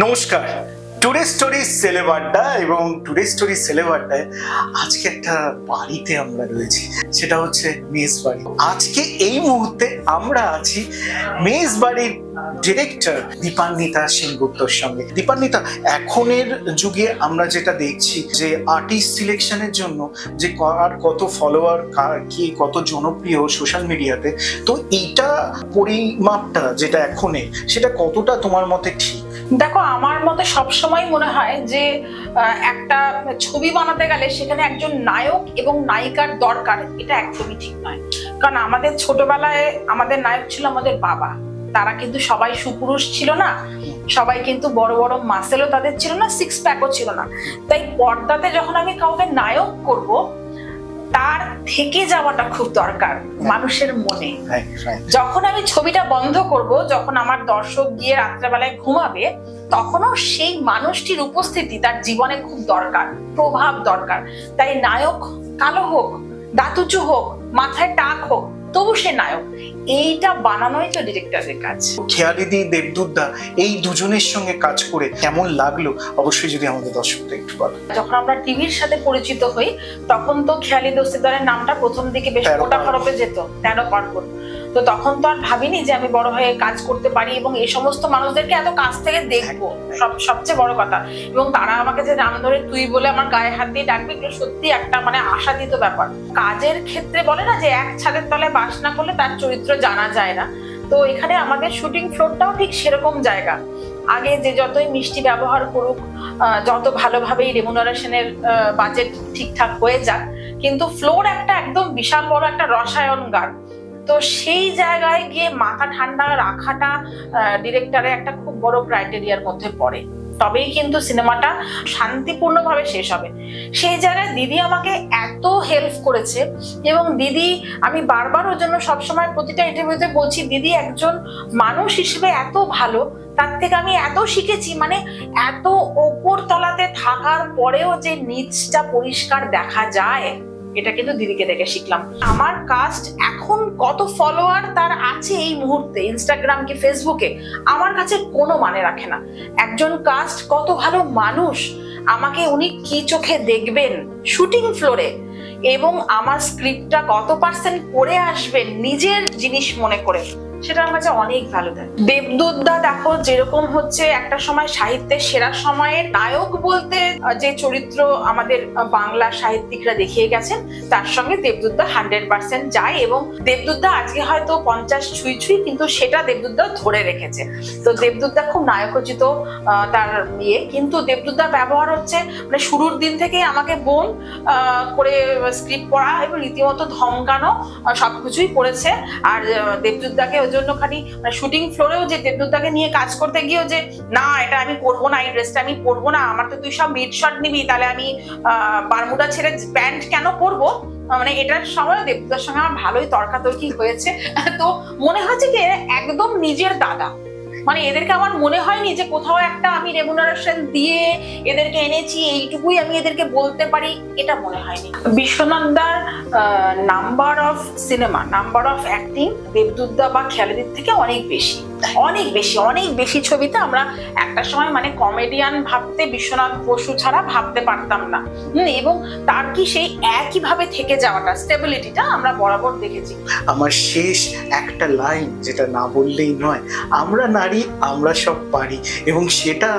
নমস্কার। Today story সেলেবাড্ডা এবং today story সেলেবাড্ডায় আজকে একটা বাড়িতে আমরা রয়েছি, সেটা হচ্ছে মেস বাড়ি। আজকে এই মুহূর্তে আমরা আছি মেস বাড়ির ডিরেক্টর দীপান্বিতা সেনগুপ্তর সঙ্গে। দীপান্বিতা, এখনের যুগে আমরা যেটা দেখছি যে আর্টিস্ট সিলেকশনের জন্য যে কার কত ফলোয়ার, কার কি কত জনপ্রিয় সোশ্যাল মিডিয়াতে, তো এইটা পরিমাপটা যেটা এখনের, সেটা কতটা তোমার মতে ঠিক? দেখো, আমার মতে সবসময় মনে হয় যে একটা ছবি বানাতে গেলে সেখানে একজন নায়ক এবং নায়িকার দরকার, এটা একদমই ঠিক নয়। কারণ আমাদের ছোটবেলায় আমাদের নায়ক ছিল আমাদের বাবা। তারা কিন্তু সবাই সুপুরুষ ছিল না, সবাই কিন্তু বড় বড় মাসেলও তাদের ছিল না, সিক্স প্যাকও ছিল না। তাই পর্দাতে যখন আমি কাউকে নায়ক করব, তার থেকে যাওয়াটা খুব দরকার মানুষের মনে। যখন আমি ছবিটা বন্ধ করব, যখন আমার দর্শক গিয়ে রাত্রেবেলায় ঘুমাবে, তখনও সেই মানুষটির উপস্থিতি তার জীবনে খুব দরকার, প্রভাব দরকার। তাই নায়ক কালো হোক, দাঁতুচু হোক, মাথায় টাক হোক, তবু সে নায়ক। এইটা বানানোই তো ডিরেক্টরের কাজ। খেয়ালিদি, দেবদূতদা, এই দুজনের সঙ্গে কাজ করে কেমন লাগলো অবশ্যই যদি আমাদের দর্শকদের একটু বলো। যখন আমরা টিভির সাথে পরিচিত হই, তখন তো খেয়ালি দস্তিদারের নামটা প্রথম দিকে বেশ মোটা খরপে যেত, 13 পার্বণ। তো তখন তো আর ভাবিনি যে আমি বড় হয়ে কাজ করতে পারি এবং এই সমস্ত মানুষদেরকে এত কাছ থেকে দেখবো, সবচেয়ে বড় কথা। এবং তারা আমাকে যে নাম ধরে তুই বলে আমার গায়ে হাত দিয়ে ডাকবে, এগুলো সত্যি একটা আশাতীত ব্যাপার। কাজের ক্ষেত্রে বলে না যে এক ছাদের তলায় বাস না করলে তার চরিত্র জানা যায় না। তো এখানে আমাদের শুটিং ফ্লোরটাও ঠিক সেরকম জায়গা। আগে যে যতই মিষ্টি ব্যবহার করুক, যত ভালোভাবেই রেমুনারেশনের বাজেট ঠিকঠাক হয়ে যাক, কিন্তু ফ্লোর একটা একদম বিশাল বড় একটা রসায়নগার। তো সেই জায়গায় গিয়ে মাথা ঠান্ডা রাখাটা ডিরেক্টরের একটা খুব বড় ক্রাইটেরিয়ার মধ্যে পড়ে, তবেই কিন্তু সিনেমাটা শান্তিপূর্ণভাবে শেষ হবে। সেই জায়গায় দিদি আমাকে এত হেল্প করেছে এবং দিদি, আমি বারবার ওর জন্য সবসময় প্রতিটা ইন্টারভিউতে বলছি, দিদি একজন মানুষ হিসেবে এত ভালো, তার থেকে আমি এত শিখেছি। এত ওপর তলাতে থাকার পরেও যে নিচটা পরিষ্কার দেখা যায়, এটা কিন্তু দিদিকে দেখে শিখলাম। আমার কাস্ট এখন কত ফলোয়ার তার আছে এই মুহূর্তে ইনস্টাগ্রাম কি ফেসবুকে, আমার কাছে কোনো মানে রাখে না। একজন কাস্ট কত ভালো মানুষ, আমাকে উনি কি চোখে দেখবেন শুটিং ফ্লোরে, এবং আমার স্ক্রিপ্টটা কত পার্সেন্ট পড়ে আসবেন নিজের জিনিস মনে করে, সেটা আমার কাছে অনেক ভালো দেয়। দেবদূতদা দেখো, যেরকম হচ্ছে একটা সময় সাহিত্যের সেরা সময়ের নায়ক বলতে যে চরিত্র আমাদের বাংলা সাহিত্যিকরা দেখিয়ে গেছেন, তার সঙ্গে দেবদূতদা 100% যায়। এবং দেবদূতদা আজকে হয়তো 50 ছুঁই, কিন্তু সেটা দেবদূতদা ধরে রেখেছে। তো দেবদূতদা খুব নায়কোচিত তার ইয়ে, কিন্তু দেবদূতদা ব্যবহার হচ্ছে শুরুর দিন থেকে আমাকে বোন করে স্ক্রিপ্ট পড়া এবং রীতিমতো ধমকানো, সবকিছুই করেছে। আর দেবদূতদাকে জন্য খালি শুটিং ফ্লোরেও যে দেবদূতদাকে নিয়ে কাজ করতে গিয়েও যে না এটা আমি করবো না, এই ড্রেসটা আমি পরবো না, আমার তো তুই সব মিড শট নিবি, তাহলে আমি বারমুডা ছেড়ে প্যান্ট কেন পরবো, এটার সময় দেবদূতদার সঙ্গে আমার ভালোই তর্কাতর্কি হয়েছে। তো মনে হচ্ছে কি একদম নিজের দাদা, এদেরকে আমার মনে হয়নি যে কোথাও একটা আমি রেমুনারেশন দিয়ে এদেরকে এনেছি, এইটুকুই আমি এদেরকে বলতে পারি, এটা মনে হয়নি। বিশ্বনাথদার number of cinema, number of acting দেবদূতদা বা খেয়ালিদির থেকে অনেক বেশি, অনেক বেশি, অনেক বেশি ছবিতে আমরা একটা সময় কমেডিয়ান ভাবতে বিশ্বনাথ বসু ছাড়া ভাবতে পারতাম না। এবং তার কি সেই একইভাবে থেকে যাওয়াটা, স্টেবিলিটিটা আমরা বরাবর দেখেছি। আমার শেষ একটা লাইন যেটা না বললেই নয়, আমরা নারী, আমরা সব পারি, এবং সেটা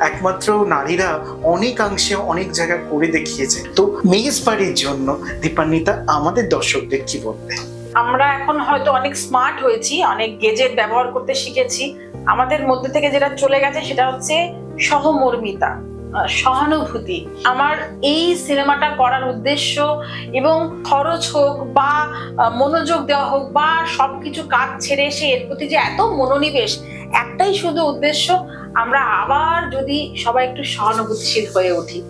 একমাত্র নারীরা অনেকাংশে অনেক জায়গা করে দেখিয়েছে। তো মেস বাড়ির জন্য দীপান্বিতা আমাদের দর্শকদের কি বলবে? আমরা এখন হয়তো অনেক স্মার্ট হয়েছি, অনেক গেজেট ব্যবহার করতে শিখেছি। আমাদের মধ্যে থেকে যেটা চলে গেছে সেটা হচ্ছে সহমর্মিতা, সহানুভূতি। আমার এই সিনেমাটা করার উদ্দেশ্য এবং খরচ হোক বা মনোযোগ দেওয়া হোক বা সবকিছু কাজ ছেড়ে এসে এর প্রতি যে এত মনোনিবেশ, একটাই শুধু উদ্দেশ্য, আমরা আবার যদি সবাই একটু সহানুভূতিশীল হয়ে উঠি।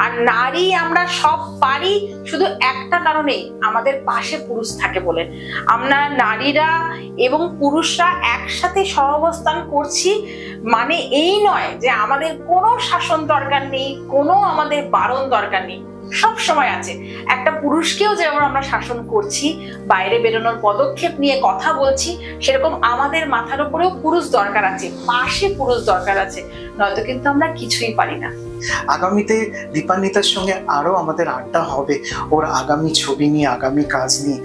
আর নারী আমরা সব পারি শুধু একটা কারণেই, আমাদের পাশে পুরুষ থাকে বলে। আমরা নারীরা এবং পুরুষরা একসাথে সহাবস্থান করছি, এই নয় যে আমাদের কোনো শাসন দরকার নেই, কোনো আমাদের বারণ দরকার নেই। সব সময় আছে। একটা পুরুষকেও যেমন আমরা শাসন করছি, বাইরে বেরোনোর পদক্ষেপ নিয়ে কথা বলছি, সেরকম আমাদের মাথার উপরেও পুরুষ দরকার আছে, পাশে পুরুষ দরকার আছে, নয়তো কিন্তু আমরা কিছুই পারি না। আগামীতে দীপান্বিতার সঙ্গে আরো আমাদের আড্ডা হবে, ওর আগামী ছবি নিয়ে, আগামী কাজ নিয়ে।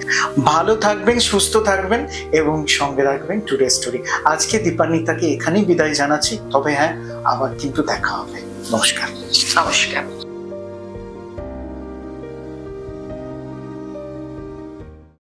ভালো থাকবেন, সুস্থ থাকবেন এবং সঙ্গে রাখবেন টুডে স্টোরি। আজকে দীপান্বিতাকে এখানেই বিদায় জানাচ্ছি, তবে হ্যাঁ, আবার কিন্তু দেখা হবে। নমস্কার। নমস্কার।